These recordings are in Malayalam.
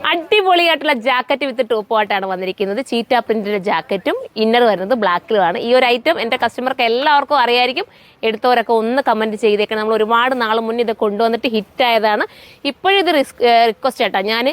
അടിപൊളിയായിട്ടുള്ള ജാക്കറ്റ് വിത്ത് ടോപ്പുമായിട്ടാണ് വന്നിരിക്കുന്നത്. ചീറ്റ പ്രിന്റിന്റെ ജാക്കറ്റും ഇന്നർ വരുന്നത് ബ്ലാക്കിലുമാണ്. ഈ ഒരു ഐറ്റം എൻ്റെ കസ്റ്റമർക്ക് എല്ലാവർക്കും അറിയായിരിക്കും. എടുത്തവരൊക്കെ ഒന്ന് കമൻറ്റ് ചെയ്തേക്കണം. നമ്മൾ ഒരുപാട് നാൾ മുന്നേ ഇത് കൊണ്ടുവന്നിട്ട് ഹിറ്റായതാണ്. ഇപ്പോഴും ഇത് റിക്വസ്റ്റ് ആയിട്ടാണ്. ഞാൻ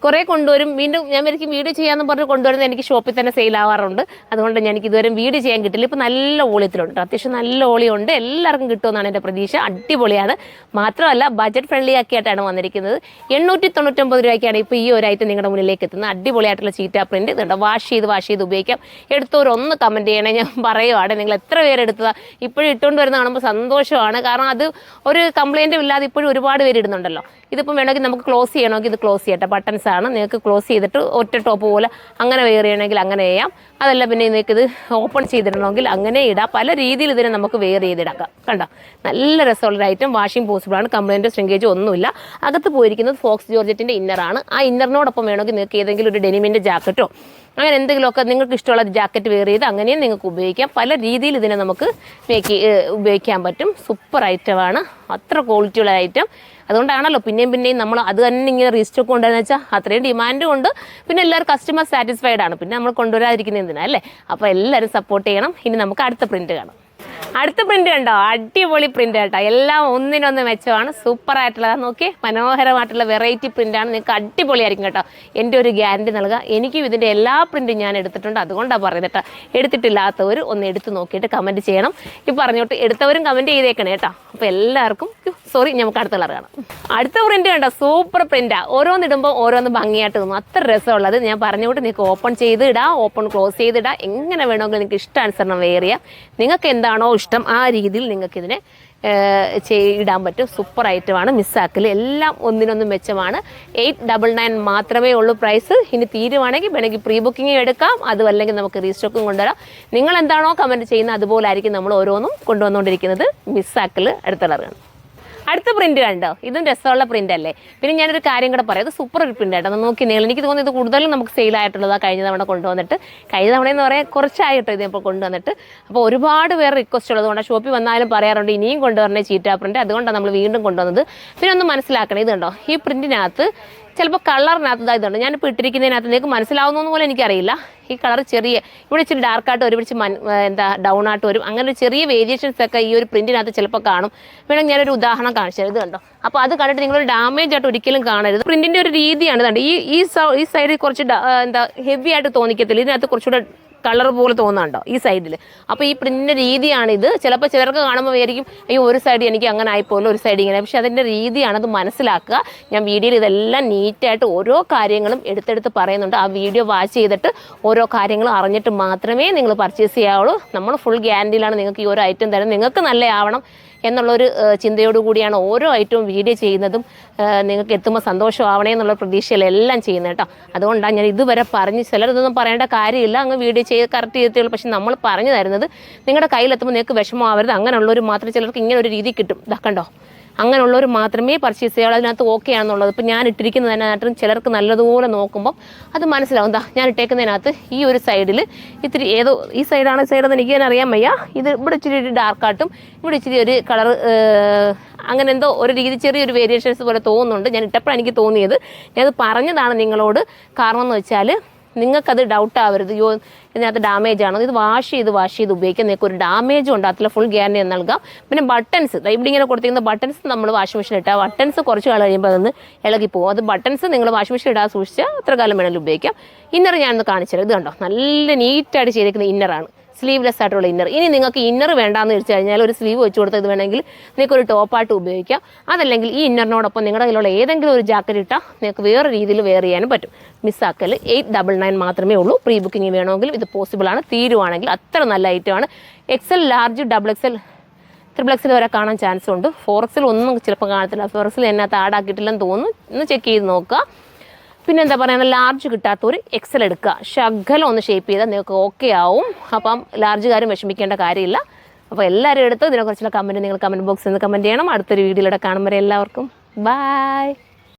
കുറേ കൊണ്ടുവരും, വീണ്ടും ഞാൻ എനിക്ക് വീഡിയോ ചെയ്യാമെന്ന് പറഞ്ഞ് കൊണ്ടുവരുന്നത് എനിക്ക് ഷോപ്പിൽ തന്നെ സെയിൽ ആവാറുണ്ട്. അതുകൊണ്ട് എനിക്ക് ഇതുവരെ വീഡിയോ ചെയ്യാൻ കിട്ടില്ല. ഇപ്പോൾ നല്ല ഓളിയത്തിലുണ്ട്, അത്യാവശ്യം നല്ല ഓളിയുണ്ട്, എല്ലാവർക്കും കിട്ടുമെന്നാണ് എൻ്റെ പ്രതീക്ഷ. അടിപൊളിയാണ്. മാത്രമല്ല ബഡ്ജറ്റ് ഫ്രണ്ട്ലി ആക്കിയിട്ടാണ് വന്നിരിക്കുന്നത്. 899 രൂപയ്ക്കാണ് ഇപ്പോൾ ഈ ഒരു ഐറ്റം നിങ്ങളുടെ മുന്നിലേക്ക് എത്തുന്നത്. അടിപൊളിയായിട്ടുള്ള ചീറ്റ പ്രിന്റ് ഇതുണ്ട്. വാഷ് ചെയ്ത് ഉപയോഗിക്കാം. എടുത്തവരൊന്ന് കമൻറ്റ് ചെയ്യണേ. ഞാൻ പറയുവാണ്, നിങ്ങൾ എത്ര പേരെടുത്തതാണ്. ഇപ്പോഴും ഇട്ടുകൊണ്ട് വരുന്ന കാണുമ്പോൾ സന്തോഷമാണ്. കാരണം അത് ഒരു കംപ്ലയിൻറ്റും ഇല്ലാതെ ഇപ്പോഴും ഒരുപാട് പേര് ഇടുന്നുണ്ടല്ലോ. ഇതിപ്പം വേണമെങ്കിൽ നമുക്ക് ക്ലോസ് ചെയ്യണമെങ്കിൽ ഇത് ക്ലോസ് ചെയ്യട്ടെ. ബട്ടൺസ് ആണ്, നിങ്ങൾക്ക് ക്ലോസ് ചെയ്തിട്ട് ഒറ്റ ടോപ്പ് പോലെ അങ്ങനെ വെയർ ചെയ്യണമെങ്കിൽ അങ്ങനെ ചെയ്യാം. അതല്ല പിന്നെ നിങ്ങൾക്കിത് ഓപ്പൺ ചെയ്തിടണമെങ്കിൽ അങ്ങനെ ഇടാം. പല രീതിയിൽ ഇതിനെ നമുക്ക് വെയർ ചെയ്തിടാക്കാം. കണ്ടോ, നല്ല രസമുള്ളൊരു ഐറ്റം. വാഷിംഗ് പോസിബിളാണ്. കംപ്ലൈൻറ്റ് ശ്രിങ്കേജ് ഒന്നുമില്ല. അകത്ത് പോയിരിക്കുന്നത് ഫോക്സ് ജോർജറ്റിൻ്റെ ഇന്നറാണ്. ആ ഇന്നറിനോടൊപ്പം വേണമെങ്കിൽ നിങ്ങൾക്ക് ഏതെങ്കിലും ഒരു ഡെനിമിൻ്റെ ജാക്കറ്റോ അങ്ങനെ എന്തെങ്കിലുമൊക്കെ നിങ്ങൾക്ക് ഇഷ്ടമുള്ള ജാക്കറ്റ് വെയർ ചെയ്ത് അങ്ങനെയും നിങ്ങൾക്ക് ഉപയോഗിക്കാം. പല രീതിയിൽ ഇതിനെ നമുക്ക് ഉപയോഗിക്കാൻ പറ്റും. സൂപ്പർ ഐറ്റമാണ്. അത്ര ക്വാളിറ്റിയുള്ള ഐറ്റം. അതുകൊണ്ടാണല്ലോ പിന്നെയും നമ്മൾ അത് തന്നെ ഇങ്ങനെ റീസ്റ്റോക്ക് കൊണ്ടുവരുന്ന വെച്ചാൽ അത്രയും ഡിമാൻഡ് കൊണ്ട് പിന്നെ എല്ലാവരും കസ്റ്റമർ സാറ്റിസ്ഫൈഡ് ആണ്. പിന്നെ നമ്മൾ കൊണ്ടുവരാതിരിക്കുന്നത് എന്തിനാ അല്ലേ? അപ്പോൾ എല്ലാവരും സപ്പോർട്ട് ചെയ്യണം. ഇനി നമുക്ക് അടുത്ത പ്രിൻറ്റ് കാണാം. അടുത്ത പ്രിന്റ് കണ്ടോ, അടിപൊളി പ്രിന്റ് കേട്ടോ. എല്ലാം ഒന്നിനൊന്ന് മെച്ചമാണ്. സൂപ്പർ ആയിട്ടുള്ളത്. നോക്കി, മനോഹരമായിട്ടുള്ള വെറൈറ്റി പ്രിന്റാണ്. നിങ്ങൾക്ക് അടിപൊളിയായിരിക്കും കേട്ടോ. എൻ്റെ ഒരു ഗ്യാരണ്ടി നൽകുക. എനിക്കും ഇതിൻ്റെ എല്ലാ പ്രിന്റും ഞാൻ എടുത്തിട്ടുണ്ട്. അതുകൊണ്ടാണ് പറയുന്നത് കേട്ടോ. എടുത്തിട്ടില്ലാത്തവർ ഒന്ന് എടുത്ത് നോക്കിയിട്ട് കമൻറ്റ് ചെയ്യണം. ഈ പറഞ്ഞോട്ട് എടുത്തവരും കമൻറ്റ് ചെയ്തേക്കണേ കേട്ടോ. അപ്പോൾ എല്ലാവർക്കും സോറി, നമുക്ക് അടുത്ത കളർ കാണാം. അടുത്ത പ്രിന്റ് കണ്ടോ, സൂപ്പർ പ്രിന്റാണ്. ഓരോന്നിടുമ്പോൾ ഓരോന്ന് ഭംഗിയായിട്ട് തോന്നും. അത്ര രസമുള്ളത്. ഞാൻ പറഞ്ഞുകൊണ്ട് നിങ്ങൾക്ക് ഓപ്പൺ ചെയ്ത് ഇടാം, ഓപ്പൺ ക്ലോസ് ചെയ്തിടാം. എങ്ങനെ വേണമെങ്കിലും നിങ്ങൾക്ക് ഇഷ്ടാനുസരണം വെയർ ചെയ്യാം. നിങ്ങൾക്ക് എന്താണോ ഇഷ്ടം ആ രീതിയിൽ നിങ്ങൾക്കിതിനെ ഇടാൻ പറ്റും. സൂപ്പർ ഐറ്റമാണ്. മിസ്സാക്കൽ. എല്ലാം ഒന്നിനൊന്നും മെച്ചമാണ്. 899 മാത്രമേ ഉള്ളൂ പ്രൈസ്. ഇനി തീരുവാണെങ്കിൽ വേണമെങ്കിൽ പ്രീ ബുക്കിംഗ് എടുക്കാം. അതുമല്ലെങ്കിൽ നമുക്ക് റീസ്റ്റോക്കും കൊണ്ടുവരാം. നിങ്ങൾ എന്താണോ കമൻറ്റ് ചെയ്യുന്നത് അതുപോലെ ആയിരിക്കും നമ്മൾ ഓരോന്നും കൊണ്ടുവന്നുകൊണ്ടിരിക്കുന്നത്. മിസ്സാക്കൽ. അടുത്ത കളറാണ്. അടുത്ത പ്രിന്റ് കണ്ടോ, ഇതും രസമുള്ള പ്രിന്റ് അല്ലേ. പിന്നെ ഞാനൊരു കാര്യം കൂടെ പറയാം. ഇത് സൂപ്പർ ഒരു പ്രിന്റ് ആയിട്ടോ. നോക്കി എനിക്ക് തോന്നുന്നു ഇത് കൂടുതലും നമുക്ക് സെയിലായിട്ടുള്ളതാണ്. കഴിഞ്ഞ തവണ കൊണ്ടുവന്നിട്ട്, കഴിഞ്ഞ തവണയെന്ന് പറയാൻ കുറച്ചായിട്ടോ ഇതിപ്പോൾ കൊണ്ടുവന്നിട്ട്. അപ്പോൾ ഒരുപാട് പേർ റിക്വസ്റ്റ് ഉള്ളതുകൊണ്ട് ഷോപ്പിൽ വന്നാലും പറയാറുണ്ട് ഇനിയും കൊണ്ടുവരണേ ചീറ്റ പ്രിന്റ്. അതുകൊണ്ടാണ് നമ്മൾ വീണ്ടും കൊണ്ടുവന്നത്. പിന്നെ ഒന്ന് മനസ്സിലാക്കണം, ഇത് കണ്ടോ, ഈ പ്രിന്റിനകത്ത് ചിലപ്പോൾ കളറിനകത്ത് ഇതുണ്ട്. ഞാനിപ്പോൾ ഇട്ടിരിക്കുന്നതിനകത്ത് നിങ്ങൾക്ക് മനസ്സിലാവുന്ന പോലെ എനിക്കറിയില്ല. ഈ കളർ ചെറിയ ഇവിടെ ഇച്ചിരി ഡാർക്കായിട്ട് വരും, ഇവിടെ ഡൗൺ ആയിട്ട് വരും. അങ്ങനെ ഒരു ചെറിയ വേരിയേഷൻസ് ഒക്കെ ഈ ഒരു പ്രിന്റിനകത്ത് ചിലപ്പോൾ കാണും. വേണമെങ്കിൽ ഞാനൊരു ഉദാഹരണം കാണിച്ചത്. ഇത് കണ്ടോ. അപ്പോൾ അത് കണ്ടിട്ട് നിങ്ങളൊരു ഡാമേജ് ആയിട്ട് ഒരിക്കലും കാണരുത്. പ്രിന്റിൻ്റെ ഒരു രീതിയാണ്. ഇതുണ്ട്. ഈ സൈഡിൽ കുറച്ച് ഹെവി ആയിട്ട് തോന്നിക്കത്തില്ല. ഇതിനകത്ത് കുറച്ചുകൂടെ കളർ പോലെ തോന്നുന്നുണ്ടോ ഈ സൈഡിൽ. അപ്പോൾ ഈ പ്രിന്റിൻ്റെ രീതിയാണിത്. ചിലപ്പോൾ ചിലർക്ക് കാണുമ്പോൾ വിചാരിക്കും അയ്യോ ഒരു സൈഡ് എനിക്ക് അങ്ങനെ ആയിപ്പോലും, ഒരു സൈഡ് ഇങ്ങനെ. പക്ഷേ അതിൻ്റെ രീതിയാണ്, അത് മനസ്സിലാക്കുക. ഞാൻ വീഡിയോയിൽ ഇതെല്ലാം നീറ്റായിട്ട് ഓരോ കാര്യങ്ങളും എടുത്തെടുത്ത് പറയുന്നുണ്ട്. ആ വീഡിയോ വാച്ച് ചെയ്തിട്ട് ഓരോ കാര്യങ്ങളും അറിഞ്ഞിട്ട് മാത്രമേ നിങ്ങൾ പർച്ചേസ് ചെയ്യാവുള്ളൂ. നമ്മൾ ഫുൾ ഗ്യാരണ്ടിയിലാണ് നിങ്ങൾക്ക് ഈ ഓരോ ഐറ്റം തരുന്നത്. നിങ്ങൾക്ക് നല്ലതാവണം എന്നുള്ളൊരു ചിന്തയോടുകൂടിയാണ് ഓരോ ഐറ്റവും വീഡിയോ ചെയ്യുന്നതും. നിങ്ങൾക്ക് എത്തുമ്പോൾ സന്തോഷമാവണേ എന്നുള്ള പ്രതീക്ഷയിലെല്ലാം ചെയ്യുന്നത് കേട്ടോ. അതുകൊണ്ടാണ് ഞാൻ ഇതുവരെ പറഞ്ഞ്, ചിലരിതൊന്നും പറയേണ്ട കാര്യമില്ല, അങ്ങ് വീഡിയോ ചെയ്ത് കറക്റ്റ് ചെയ്തേ. പക്ഷെ നമ്മൾ പറഞ്ഞു തരുന്നത് നിങ്ങളുടെ കയ്യിലെത്തുമ്പോൾ നിങ്ങൾക്ക് വിഷമമാവരുത്. അങ്ങനെയുള്ളവർ മാത്രം, ചിലർക്ക് ഇങ്ങനെ ഒരു രീതി കിട്ടും. ഇതാക്കണ്ടോ, അങ്ങനെയുള്ളവർ മാത്രമേ പർച്ചേസ് ചെയ്യുള്ളൂ. അതിനകത്ത് ഓക്കെ ആണെന്നുള്ളത്. ഇപ്പം ഞാൻ ഇട്ടിരിക്കുന്നതിനകത്തും ചിലർക്ക് നല്ലതുപോലെ നോക്കുമ്പോൾ അത് മനസ്സിലാവും. എന്താ ഞാൻ ഇട്ടേക്കുന്നതിനകത്ത് ഈ ഒരു സൈഡിൽ ഇത്തിരി ഏതോ ഈ സൈഡെന്ന് എനിക്ക് തന്നെ അറിയാൻ വയ്യ. ഇത് ഇവിടെ ഇച്ചിരി ഡാർക്കായിട്ടും ഇവിടെ ഇച്ചിരി ഒരു കളർ അങ്ങനെ എന്തോ ഒരു രീതി ചെറിയൊരു വേരിയേഷൻസ് പോലെ തോന്നുന്നുണ്ട്. ഞാൻ ഇട്ടപ്പോഴാണ് എനിക്ക് തോന്നിയത്. ഞാനത് പറഞ്ഞതാണ് നിങ്ങളോട്. കാരണം എന്ന് വെച്ചാൽ നിങ്ങൾക്കത് ഡൗട്ട് ആവരുത്, യോ ഇതിനകത്ത് ഡാമേജ് ആണോ. ഇത് വാഷ് ചെയ്ത് ഉപയോഗിക്കാൻ നിങ്ങൾക്ക് ഒരു ഡാമേജും ഉണ്ടാകത്തില്ല. ഫുൾ ഗ്യാരണ്ടി നൽകാം. പിന്നെ ബട്ടൺസ്, ഇവിടെ ഇങ്ങനെ കൊടുത്തിരിക്കുന്ന ബട്ടൺസ് നമ്മൾ വാഷിംഗ് മെഷീൻ ഇട്ടാൽ ബട്ടൺസ് കുറച്ച് കാലം കഴിയുമ്പോൾ അതൊന്ന് ഇളകിപ്പോകും. അത് ബട്ടൺസ് നിങ്ങൾ വാഷിംഗ് മെഷീൻ ഇടാൻ സൂക്ഷിച്ചാൽ അത്ര കാലം വേണമെങ്കിലും ഉപയോഗിക്കാം. ഇന്നർ ഞാനൊന്ന് കാണിച്ചത്. ഇത് കണ്ടോ, നല്ല നീറ്റായിട്ട് ചെയ്തിരിക്കുന്ന ഇന്നറാണ്. സ്ലീവ്ലെസ് ആയിട്ടുള്ള ഇന്നർ. ഇനി നിങ്ങൾക്ക് ഇന്നർ വേണ്ടാന്ന് വെച്ച് കഴിഞ്ഞാൽ ഒരു സ്ലീവ് വെച്ച് കൊടുത്ത് ഇത് വേണമെങ്കിൽ നിങ്ങൾക്ക് ഒരു ടോപ്പായിട്ട് ഉപയോഗിക്കാം. അതല്ലെങ്കിൽ ഈ ഇന്നറിനോടൊപ്പം നിങ്ങളുടെ കയ്യിലുള്ള ഏതെങ്കിലും ഒരു ജാക്കറ്റ് ഇട്ടാൽ നിങ്ങൾക്ക് വേറെ രീതിയിൽ വെയർ ചെയ്യാനും പറ്റും. മിസ്സാക്കൽ. 899 മാത്രമേ ഉള്ളൂ. പ്രീ ബുക്കിംഗ് വേണമെങ്കിലും ഇത് പോസിബിളാണ്. തീരുവാണെങ്കിൽ അത്ര നല്ല ഐറ്റമാണ്. XL, ലാർജ്, XXL, XXL വരെ കാണാൻ ചാൻസ് ഉണ്ട്. 4XL ഒന്നും ചിലപ്പോൾ കാണത്തില്ല. 4XL എന്നകത്ത് ആഡാക്കിയിട്ടില്ലെന്ന് തോന്നുന്നു. ഒന്ന് ചെക്ക് ചെയ്ത് നോക്കുക. പിന്നെ എന്താ പറയുക, ലാർജ് കിട്ടാത്തൊരു XL എടുക്കുക. ശകലം ഒന്ന് ഷേപ്പ് ചെയ്താൽ നിങ്ങൾക്ക് ഓക്കെ ആവും. അപ്പം ലാർജുകാരും വിഷമിക്കേണ്ട കാര്യമില്ല. അപ്പോൾ എല്ലാവരും എടുത്ത് ഇതിനെക്കുറിച്ചുള്ള കമൻറ്റ് നിങ്ങൾ കമൻറ്റ് ബോക്സിൽ നിന്ന് കമൻറ്റ് ചെയ്യണം. അടുത്തൊരു വീഡിയോയിലൂടെ കാണുമ്പോൾ എല്ലാവർക്കും ബൈ.